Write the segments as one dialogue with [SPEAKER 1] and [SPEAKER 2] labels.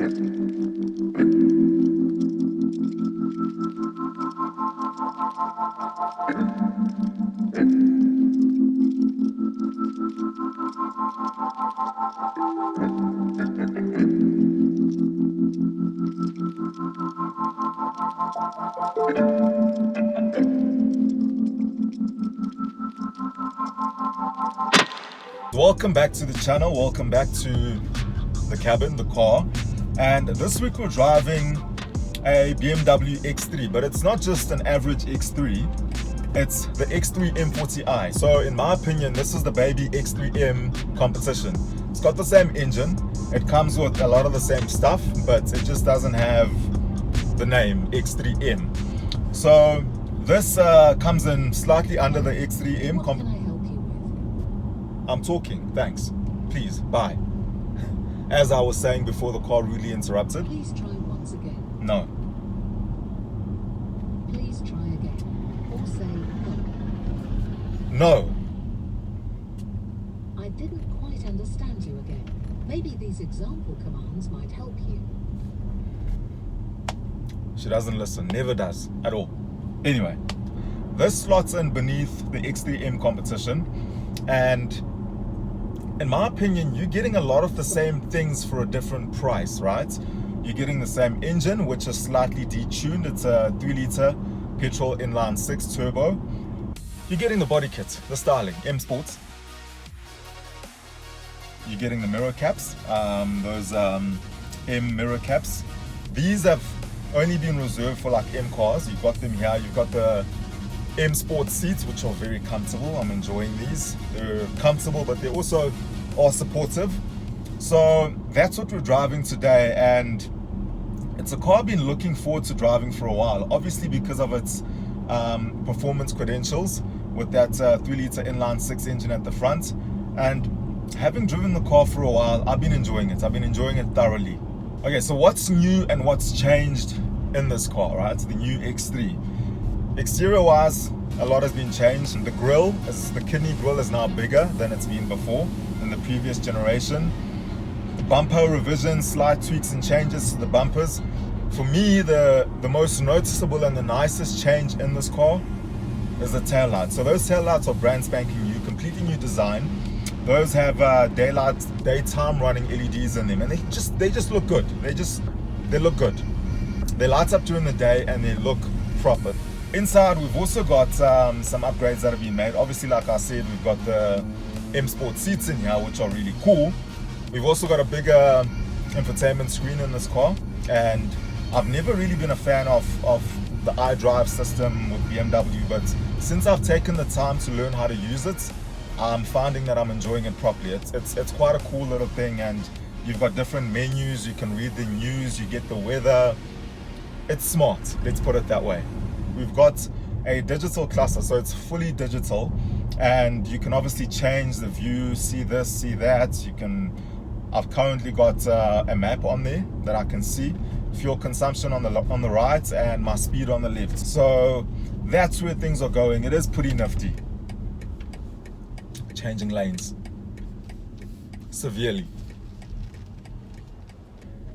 [SPEAKER 1] Welcome back to the channel, welcome back to the cabin, the car. And this week we're driving a BMW X3, but it's not just an average X3, it's the X3 M40i. So in my opinion, this is the baby X3M competition. It's got the same engine, it comes with a lot of the same stuff, but it just doesn't have the name X3M. So this comes in slightly under the X3M. I'm talking, thanks. Please, bye. As I was saying before the car rudely interrupted.
[SPEAKER 2] Please try once again.
[SPEAKER 1] No.
[SPEAKER 2] Please try again. Or say
[SPEAKER 1] no.
[SPEAKER 2] no. I didn't quite understand you again. Maybe these example commands might help you.
[SPEAKER 1] She doesn't listen, never does, at all. Anyway, this slots in beneath the X3M competition, and in my opinion, you're getting a lot of the same things for a different price, right? You're getting the same engine, which is slightly detuned. It's a 3-liter petrol inline 6 turbo. You're getting the body kit, the styling, M Sports. You're getting the mirror caps, those M mirror caps. These have only been reserved for like M cars. You've got them here. You've got the M Sport seats, which are very comfortable. I'm enjoying these. They're comfortable, but they also are supportive. So that's what we're driving today, and it's a car I've been looking forward to driving for a while, obviously because of its performance credentials with that 3-liter inline 6 engine at the front. And having driven the car for a while, I've been enjoying it. I've been enjoying it thoroughly. Okay, so what's new and what's changed in this car, right? The new X3. Exterior wise, a lot has been changed. The grille, the kidney grille, is now bigger than it's been before in the previous generation. The bumper revisions, slight tweaks and changes to the bumpers. For me, the most noticeable and the nicest change in this car is the taillights. So those taillights are brand spanking new, completely new design. Those have daytime running LEDs in them, and they just look good. They look good. They light up during the day and they look proper. Inside, we've also got some upgrades that have been made. Obviously, like I said, we've got the M Sport seats in here, which are really cool. We've also got a bigger infotainment screen in this car, and I've never really been a fan of the iDrive system with BMW, but since I've taken the time to learn how to use it, I'm finding that I'm enjoying it properly. It's quite a cool little thing, and you've got different menus. You can read the news, you get the weather. It's smart, let's put it that way. We've got a digital cluster, so it's fully digital, and you can obviously change the view, see this, see that. I've currently got a map on there that I can see, fuel consumption on the right and my speed on the left. So that's where things are going. It is pretty nifty. Changing lanes severely.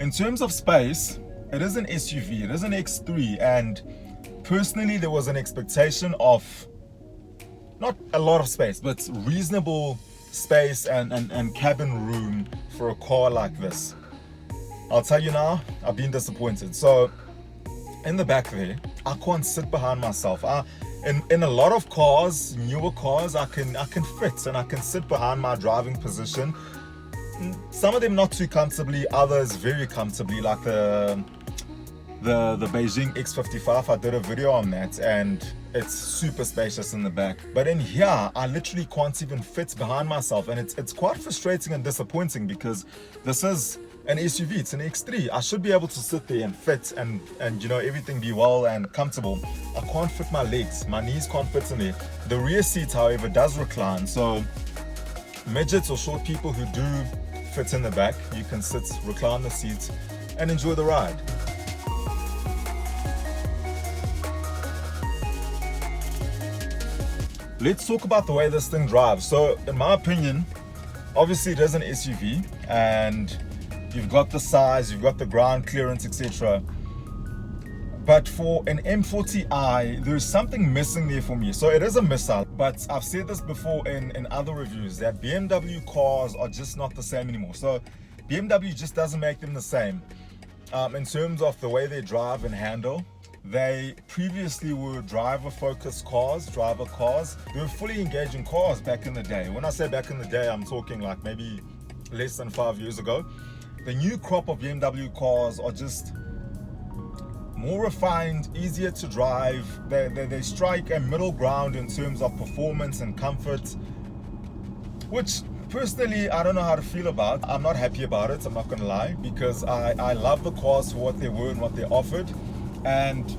[SPEAKER 1] In terms of space, it is an SUV, it is an X3, and personally there was an expectation of not a lot of space, but reasonable space and cabin room for a car like this. I'll tell you now, I've been disappointed. So in the back there, I can't sit behind myself. In a lot of cars, newer cars, I can fit and I can sit behind my driving position. Some of them not too comfortably, others very comfortably, like the Beijing X55. I did a video on that, and it's super spacious in the back. But in here, I literally can't even fit behind myself, and it's quite frustrating and disappointing because this is an SUV, it's an X3. I should be able to sit there and fit and you know, everything be well and comfortable. I can't fit my legs, my knees can't fit in there. The rear seat, however, does recline, so midgets or short people who do fit in the back, you can sit, recline the seat and enjoy the ride. Let's talk about the way this thing drives. So in my opinion, obviously it is an SUV, and you've got the size, you've got the ground clearance, etc. But for an M40i, there's something missing there for me. So it is a missile, but I've said this before in other reviews, that BMW cars are just not the same anymore. So BMW just doesn't make them the same in terms of the way they drive and handle. They previously were driver-focused cars, driver cars. They were fully engaging cars back in the day. When I say back in the day, I'm talking like maybe less than 5 years ago. The new crop of BMW cars are just more refined, easier to drive. They strike a middle ground in terms of performance and comfort, which personally I don't know how to feel about. I'm not happy about it, I'm not gonna lie, because I love the cars for what they were and what they offered, and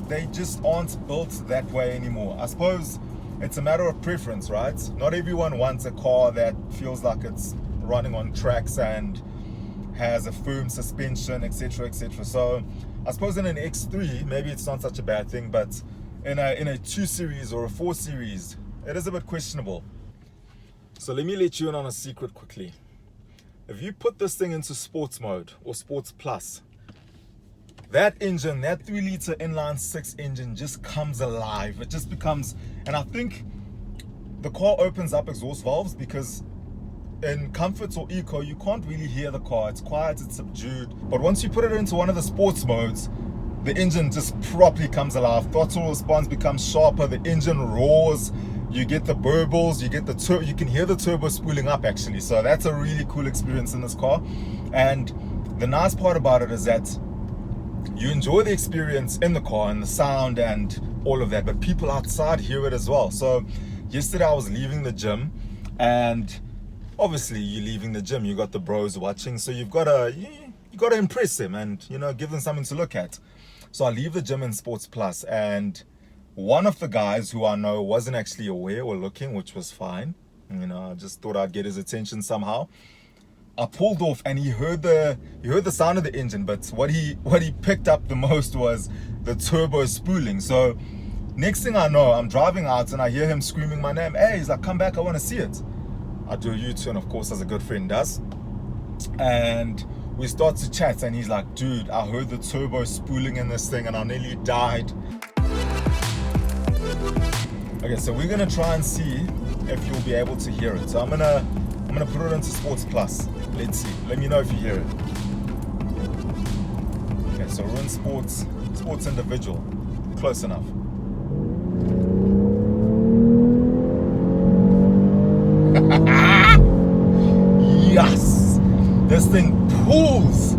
[SPEAKER 1] they just aren't built that way anymore. I suppose it's a matter of preference, right? Not everyone wants a car that feels like it's running on tracks and has a firm suspension, etc, etc. So I suppose in an X3 maybe it's not such a bad thing, but in a 2 Series or a 4 Series it is a bit questionable. So let me let you in on a secret quickly. If you put this thing into sports mode or sports plus, that engine, that 3-liter inline 6 engine just comes alive. It just becomes, and I think the car opens up exhaust valves, because in comfort or eco you can't really hear the car. It's quiet, it's subdued. But once you put it into one of the sports modes, the engine just properly comes alive. Throttle response becomes sharper, the engine roars, you get the burbles, you get the you can hear the turbo spooling up actually. So that's a really cool experience in this car. And the nice part about it is that you enjoy the experience in the car and the sound and all of that, but people outside hear it as well. So yesterday I was leaving the gym, and obviously you're leaving the gym, you got the bros watching, so you gotta impress them and, you know, give them something to look at. So I leave the gym in Sports Plus, and one of the guys who I know wasn't actually aware or looking, which was fine. You know, I just thought I'd get his attention somehow. I pulled off and he heard the sound of the engine, but what he picked up the most was the turbo spooling. So next thing I know, I'm driving out and I hear him screaming my name. Hey, he's like, come back, I want to see it. I do a U-turn, of course, as a good friend does, and we start to chat, and he's like, dude, I heard the turbo spooling in this thing and I nearly died. Okay, so we're gonna try and see if you'll be able to hear it. So I'm gonna put it into Sports Plus. Let's see. Let me know if you hear it. Okay, so we're in sports individual. Close enough. Yes! This thing pulls.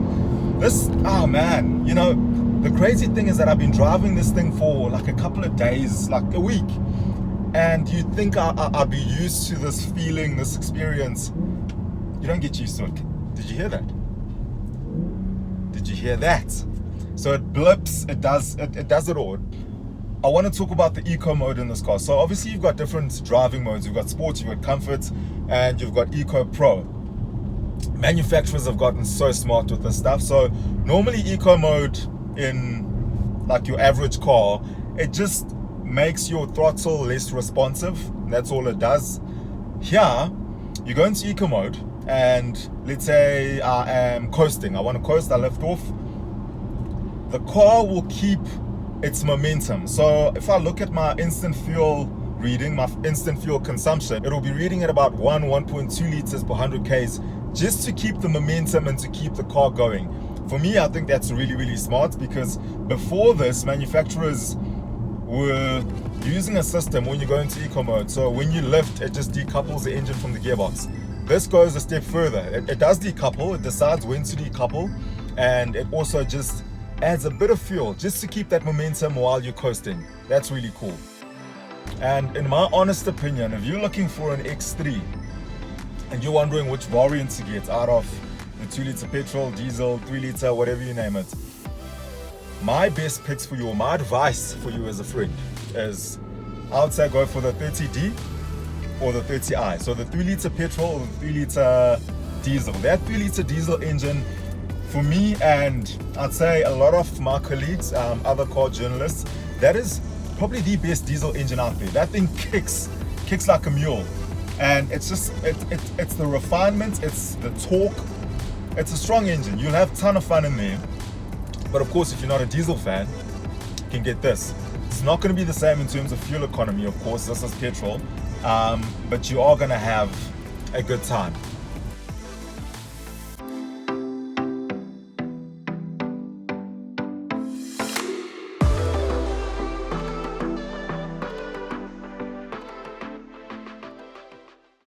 [SPEAKER 1] Oh man, you know, the crazy thing is that I've been driving this thing for like a couple of days, like a week. And you'd think I'd be used to this feeling, this experience. You don't get used to it. Did you hear that? Did you hear that? So it blips, it does it all. I want to talk about the eco mode in this car. So obviously you've got different driving modes. You've got sports, you've got comfort, and you've got eco pro. Manufacturers have gotten so smart with this stuff. So normally eco mode in like your average car, it just makes your throttle less responsive. That's all it does. Here you go into eco mode, and let's say I am coasting. I want to coast, I lift off. The car will keep its momentum. So if I look at my instant fuel reading, my instant fuel consumption, it'll be reading at about 1.2 liters per 100 Ks, just to keep the momentum and to keep the car going. For me, I think that's really, really smart, because before this, manufacturers were using a system when you go into eco mode. So when you lift, it just decouples the engine from the gearbox. This goes a step further. It does decouple, it decides when to decouple, and it also just adds a bit of fuel just to keep that momentum while you're coasting. That's really cool. And in my honest opinion, if you're looking for an X3 and you're wondering which variant to get out of the 2-liter petrol, diesel, 3-liter, whatever you name it, my best picks for you, my advice for you as a friend is, I would say go for the 30D or the 30i. So the 3-liter petrol or the 3-liter diesel. That 3-liter diesel engine, for me, and I'd say a lot of my colleagues, other car journalists, that is probably the best diesel engine out there. That thing kicks like a mule, and it's just it's the refinement, it's the torque, It's a strong engine. You'll have a ton of fun in there. But of course, if you're not a diesel fan, you can get this. It's not going to be the same in terms of fuel economy, of course. This is petrol. But you are going to have a good time.